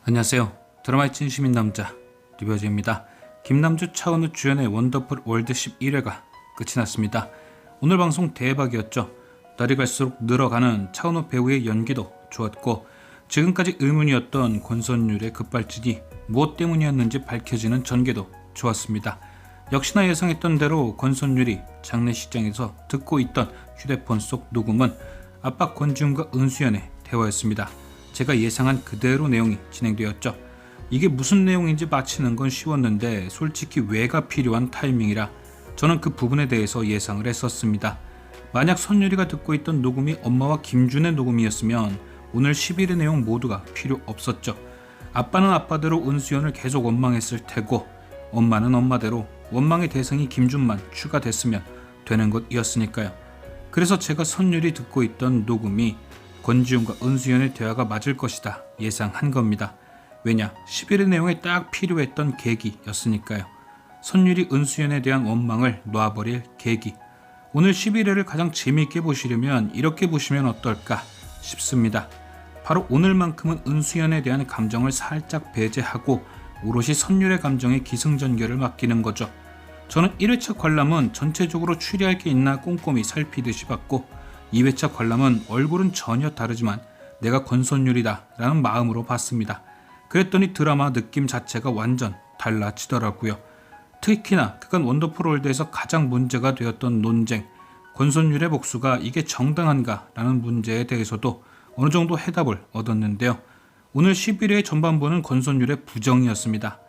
안녕하세요. 드라마의 진심인 남자 리뷰어즈입니다. 김남주, 차은우 주연의 원더풀 월드 11회가 끝이 났습니다. 오늘 방송 대박이었죠. 날이 갈수록 늘어가는 차은우 배우의 연기도 좋았고, 지금까지 의문이었던 권선율의 급발진이 무엇 때문이었는지 밝혀지는 전개도 좋았습니다. 역시나 예상했던 대로 권선율이 장례식장에서 듣고 있던 휴대폰 속 녹음은 아빠 권지훈과 은수연의 대화였습니다. 제가 예상한 그대로 내용이 진행되었죠. 이게 무슨 내용인지 맞히는 건 쉬웠는데 솔직히 왜가 필요한 타이밍이라 저는 그 부분에 대해서 예상을 했었습니다. 만약 선율이가 듣고 있던 녹음이 엄마와 김준의 녹음이었으면 오늘 10일의 내용 모두가 필요 없었죠. 아빠는 아빠대로 은수연을 계속 원망했을 테고, 엄마는 엄마대로 원망의 대상이 김준만 추가됐으면 되는 것이었으니까요. 그래서 제가 선율이 듣고 있던 녹음이 권지훈과 은수연의 대화가 맞을 것이다 예상한 겁니다. 왜냐, 11의 내용에 딱 필요했던 계기였으니까요. 선율이 은수연에 대한 원망을 놔버릴 계기. 오늘 11회를 가장 재미있게 보시려면 이렇게 보시면 어떨까 싶습니다. 바로 오늘만큼은 은수연에 대한 감정을 살짝 배제하고 오롯이 선율의 감정에 기승전결을 맡기는 거죠. 저는 1회차 관람은 전체적으로 추리할 게 있나 꼼꼼히 살피듯이 봤고, 2회차 관람은 얼굴은 전혀 다르지만 내가 권선율이다 라는 마음으로 봤습니다. 그랬더니 드라마 느낌 자체가 완전 달라지더라고요. 특히나 그간 원더풀 월드에서 가장 문제가 되었던 논쟁, 권선율의 복수가 이게 정당한가 라는 문제에 대해서도 어느 정도 해답을 얻었는데요. 오늘 11회의 전반부는 권선율의 부정이었습니다.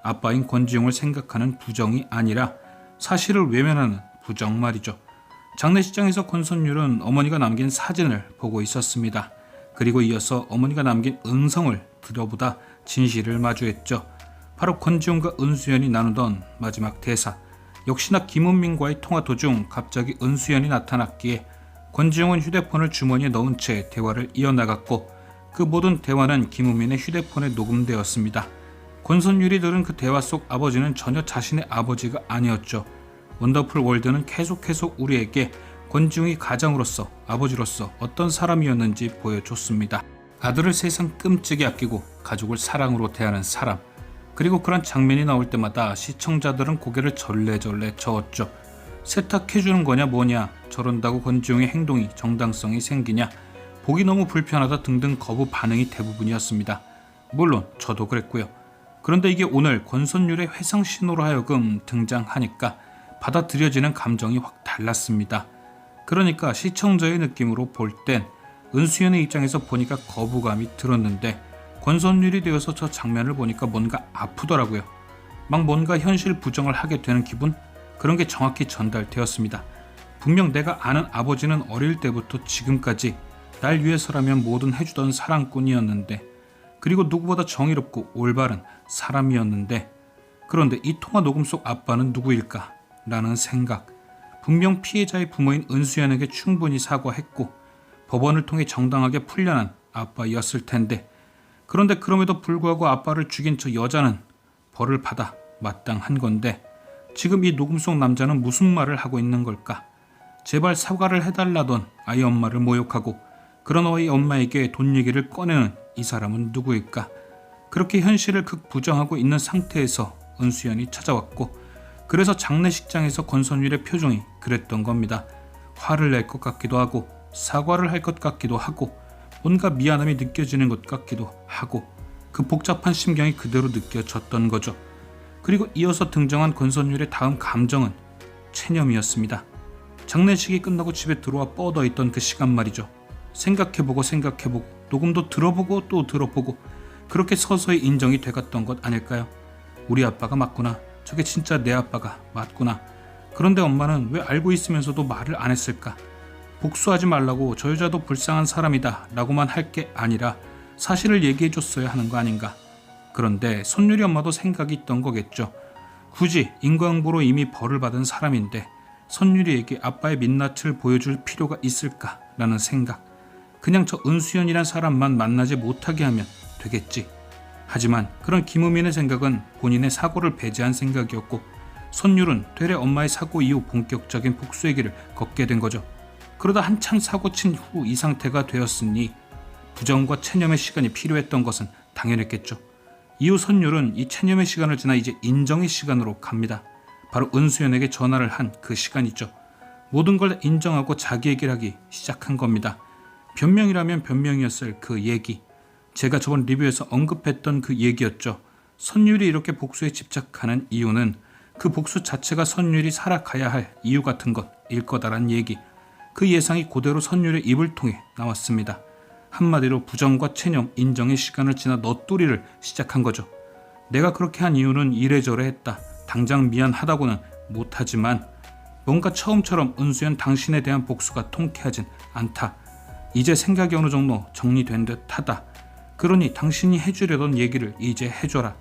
아빠인 권지용을 생각하는 부정이 아니라 사실을 외면하는 부정 말이죠. 장례식장에서 권선율은 어머니가 남긴 사진을 보고 있었습니다. 그리고 이어서 어머니가 남긴 음성을 들여보다 진실을 마주했죠. 바로 권지훈과 은수연이 나누던 마지막 대사. 역시나 김은민과의 통화 도중 갑자기 은수연이 나타났기에 권지훈은 휴대폰을 주머니에 넣은 채 대화를 이어나갔고, 그 모든 대화는 김은민의 휴대폰에 녹음되었습니다. 권선율이 들은 그 대화 속 아버지는 전혀 자신의 아버지가 아니었죠. 원더풀 월드는 계속 우리에게 권지웅이 가장으로서, 아버지로서 어떤 사람이었는지 보여줬습니다. 아들을 세상 끔찍이 아끼고 가족을 사랑으로 대하는 사람. 그리고 그런 장면이 나올 때마다 시청자들은 고개를 절레절레 저었죠. 세탁해주는 거냐 뭐냐, 저런다고 권지웅의 행동이 정당성이 생기냐, 보기 너무 불편하다 등등 거부 반응이 대부분이었습니다. 물론 저도 그랬고요. 그런데 이게 오늘 권선율의 회상 신호로 하여금 등장하니까 받아들여지는 감정이 확 달랐습니다. 그러니까 시청자의 느낌으로 볼 땐 은수연의 입장에서 보니까 거부감이 들었는데, 권선율이 되어서 저 장면을 보니까 뭔가 아프더라고요. 막 뭔가 현실 부정을 하게 되는 기분? 그런 게 정확히 전달되었습니다. 분명 내가 아는 아버지는 어릴 때부터 지금까지 날 위해서라면 뭐든 해주던 사랑꾼이었는데, 그리고 누구보다 정의롭고 올바른 사람이었는데, 그런데 이 통화 녹음 속 아빠는 누구일까? 라는 생각. 분명 피해자의 부모인 은수연에게 충분히 사과했고 법원을 통해 정당하게 풀려난 아빠였을 텐데, 그런데 그럼에도 불구하고 아빠를 죽인 저 여자는 벌을 받아 마땅한 건데, 지금 이 녹음 속 남자는 무슨 말을 하고 있는 걸까? 제발 사과를 해달라던 아이 엄마를 모욕하고 그런 아이 엄마에게 돈 얘기를 꺼내는 이 사람은 누구일까? 그렇게 현실을 극부정하고 있는 상태에서 은수연이 찾아왔고, 그래서 장례식장에서 권선율의 표정이 그랬던 겁니다. 화를 낼 것 같기도 하고 사과를 할 것 같기도 하고 뭔가 미안함이 느껴지는 것 같기도 하고, 그 복잡한 심경이 그대로 느껴졌던 거죠. 그리고 이어서 등장한 권선율의 다음 감정은 체념이었습니다. 장례식이 끝나고 집에 들어와 뻗어있던 그 시간 말이죠. 생각해보고 녹음도 들어보고 또 들어보고, 그렇게 서서히 인정이 돼갔던 것 아닐까요? 우리 아빠가 맞구나. 저게 진짜 내 아빠가 맞구나. 그런데 엄마는 왜 알고 있으면서도 말을 안 했을까? 복수하지 말라고 저 여자도 불쌍한 사람이다 라고만 할 게 아니라 사실을 얘기해줬어야 하는 거 아닌가? 그런데 선율이 엄마도 생각이 있던 거겠죠. 굳이 인과응보로 이미 벌을 받은 사람인데 선율이에게 아빠의 민낯을 보여줄 필요가 있을까? 라는 생각. 그냥 저 은수연이란 사람만 만나지 못하게 하면 되겠지. 하지만 그런 김우민의 생각은 본인의 사고를 배제한 생각이었고, 선율은 되레 엄마의 사고 이후 본격적인 복수의 길을 걷게 된 거죠. 그러다 한참 사고 친 후 이 상태가 되었으니 부정과 체념의 시간이 필요했던 것은 당연했겠죠. 이후 선율은 이 체념의 시간을 지나 이제 인정의 시간으로 갑니다. 바로 은수연에게 전화를 한 그 시간이죠. 모든 걸 인정하고 자기 얘기를 하기 시작한 겁니다. 변명이라면 변명이었을 그 얘기. 제가 저번 리뷰에서 언급했던 그 얘기였죠. 선율이 이렇게 복수에 집착하는 이유는 그 복수 자체가 선율이 살아가야 할 이유 같은 것일 거다란 얘기. 그 예상이 그대로 선율의 입을 통해 나왔습니다. 한마디로 부정과 체념, 인정의 시간을 지나 넋두리를 시작한 거죠. 내가 그렇게 한 이유는 이래저래 했다. 당장 미안하다고는 못하지만 뭔가 처음처럼 은수연 당신에 대한 복수가 통쾌하진 않다. 이제 생각이 어느 정도 정리된 듯 하다. 그러니 당신이 해주려던 얘기를 이제 해줘라.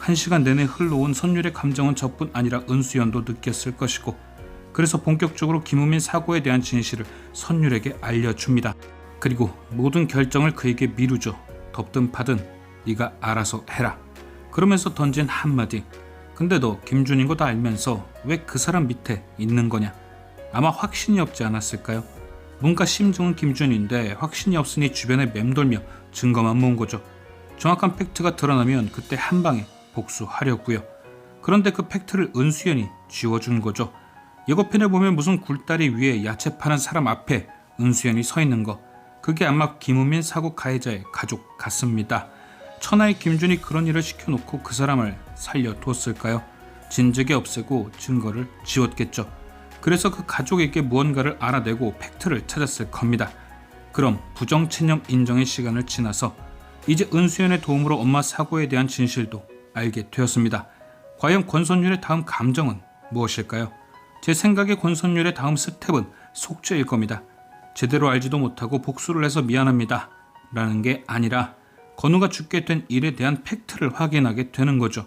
1시간 내내 흘러온 선율의 감정은 저뿐 아니라 은수연도 느꼈을 것이고, 그래서 본격적으로 김우민 사고에 대한 진실을 선율에게 알려줍니다. 그리고 모든 결정을 그에게 미루죠. 덥든 파든 네가 알아서 해라. 그러면서 던진 한마디. 근데 너 김준인 거 다 알면서 왜 그 사람 밑에 있는 거냐? 아마 확신이 없지 않았을까요? 뭔가 심증은 김준인데 확신이 없으니 주변에 맴돌며 증거만 모은 거죠. 정확한 팩트가 드러나면 그때 한 방에 복수하려고요. 그런데 그 팩트를 은수연이 지워준 거죠. 예고편에 보면 무슨 굴다리 위에 야채 파는 사람 앞에 은수연이 서 있는 거. 그게 아마 김우민 사고 가해자의 가족 같습니다. 천하의 김준이 그런 일을 시켜놓고 그 사람을 살려뒀을까요? 진즉에 없애고 증거를 지웠겠죠. 그래서 그 가족에게 무언가를 알아내고 팩트를 찾았을 겁니다. 그럼 부정체념 인정의 시간을 지나서 이제 은수연의 도움으로 엄마 사고에 대한 진실도 알게 되었습니다. 과연 권선율의 다음 감정은 무엇일까요? 제 생각에 권선율의 다음 스텝은 속죄일 겁니다. 제대로 알지도 못하고 복수를 해서 미안합니다 라는 게 아니라 건우가 죽게 된 일에 대한 팩트를 확인하게 되는 거죠.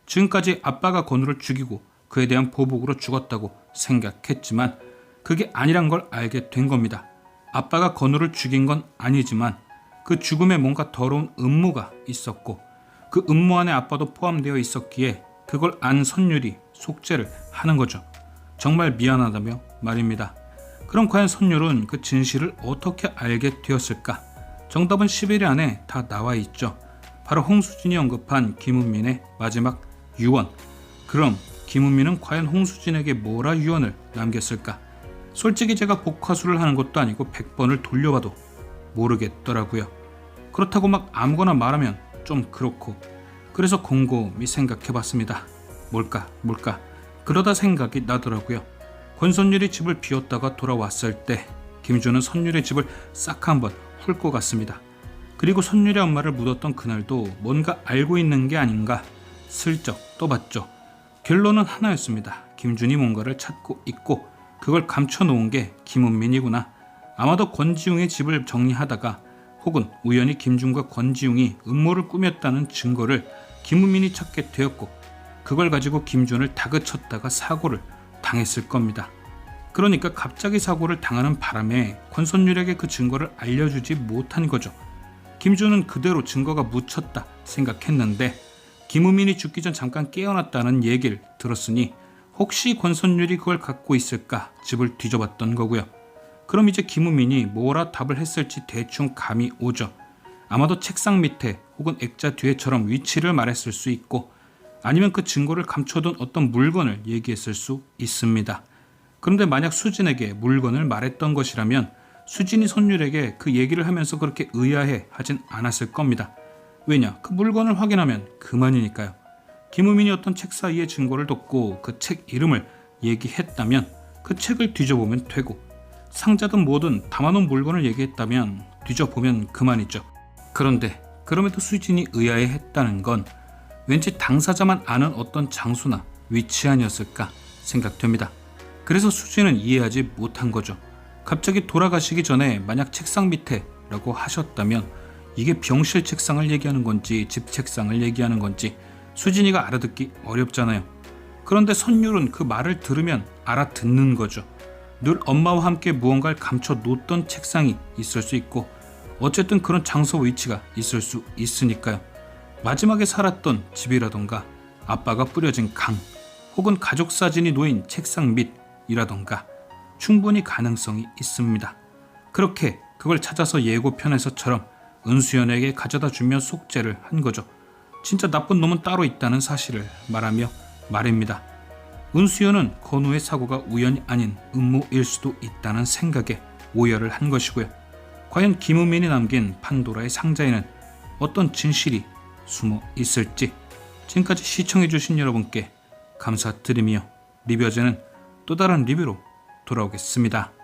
지금까지 아빠가 건우를 죽이고 그에 대한 보복으로 죽었다고 생각했지만 그게 아니란 걸 알게 된 겁니다. 아빠가 건우를 죽인 건 아니지만 그 죽음에 뭔가 더러운 음모가 있었고 그 음모 안에 아빠도 포함되어 있었기에 그걸 안 선율이 속죄를 하는 거죠. 정말 미안하다며 말입니다. 그럼 과연 선율은 그 진실을 어떻게 알게 되었을까? 정답은 10일 안에 다 나와 있죠. 바로 홍수진이 언급한 김은민의 마지막 유언. 그럼 김은민은 과연 홍수진에게 뭐라 유언을 남겼을까? 솔직히 제가 복화수를 하는 것도 아니고 100번을 돌려봐도 모르겠더라고요. 그렇다고 막 아무거나 말하면 좀 그렇고, 그래서 곰곰이 생각해봤습니다. 뭘까? 그러다 생각이 나더라고요. 권선율이 집을 비웠다가 돌아왔을 때 김준은 선율의 집을 싹 한번 훑고 갔습니다. 그리고 선율의 엄마를 묻었던 그날도 뭔가 알고 있는 게 아닌가 슬쩍 떠봤죠. 결론은 하나였습니다. 김준이 뭔가를 찾고 있고 그걸 감춰놓은 게 김은민이구나. 아마도 권지웅의 집을 정리하다가 혹은 우연히 김준과 권지웅이 음모를 꾸몄다는 증거를 김은민이 찾게 되었고 그걸 가지고 김준을 다그쳤다가 사고를 당했을 겁니다. 그러니까 갑자기 사고를 당하는 바람에 권선율에게 그 증거를 알려주지 못한 거죠. 김준은 그대로 증거가 묻혔다 생각했는데 김우민이 죽기 전 잠깐 깨어났다는 얘기를 들었으니 혹시 권선율이 그걸 갖고 있을까 집을 뒤져봤던 거고요. 그럼 이제 김우민이 뭐라 답을 했을지 대충 감이 오죠. 아마도 책상 밑에 혹은 액자 뒤에처럼 위치를 말했을 수 있고 아니면 그 증거를 감춰둔 어떤 물건을 얘기했을 수 있습니다. 그런데 만약 수진에게 물건을 말했던 것이라면 수진이 선율에게 그 얘기를 하면서 그렇게 의아해 하진 않았을 겁니다. 왜냐? 그 물건을 확인하면 그만이니까요. 김우민이 어떤 책 사이에 증거를 뒀고 그 책 이름을 얘기했다면 그 책을 뒤져보면 되고 상자든 뭐든 담아놓은 물건을 얘기했다면 뒤져보면 그만이죠. 그런데 그럼에도 수진이 의아해했다는 건 왠지 당사자만 아는 어떤 장소나 위치 아니었을까 생각됩니다. 그래서 수진은 이해하지 못한 거죠. 갑자기 돌아가시기 전에 만약 책상 밑에 라고 하셨다면 이게 병실 책상을 얘기하는 건지 집 책상을 얘기하는 건지 수진이가 알아듣기 어렵잖아요. 그런데 선율은 그 말을 들으면 알아듣는 거죠. 늘 엄마와 함께 무언가를 감춰 놓던 책상이 있을 수 있고 어쨌든 그런 장소 위치가 있을 수 있으니까요. 마지막에 살았던 집이라던가 아빠가 뿌려진 강 혹은 가족 사진이 놓인 책상 밑이라던가 충분히 가능성이 있습니다. 그렇게 그걸 찾아서 예고편에서처럼 은수연에게 가져다 주며 속죄를 한 거죠. 진짜 나쁜 놈은 따로 있다는 사실을 말하며 말입니다. 은수연은 건우의 사고가 우연이 아닌 음모일 수도 있다는 생각에 오열을 한 것이고요. 과연 김우민이 남긴 판도라의 상자에는 어떤 진실이 숨어 있을지. 지금까지 시청해주신 여러분께 감사드리며 리뷰어제는 또 다른 리뷰로 돌아오겠습니다.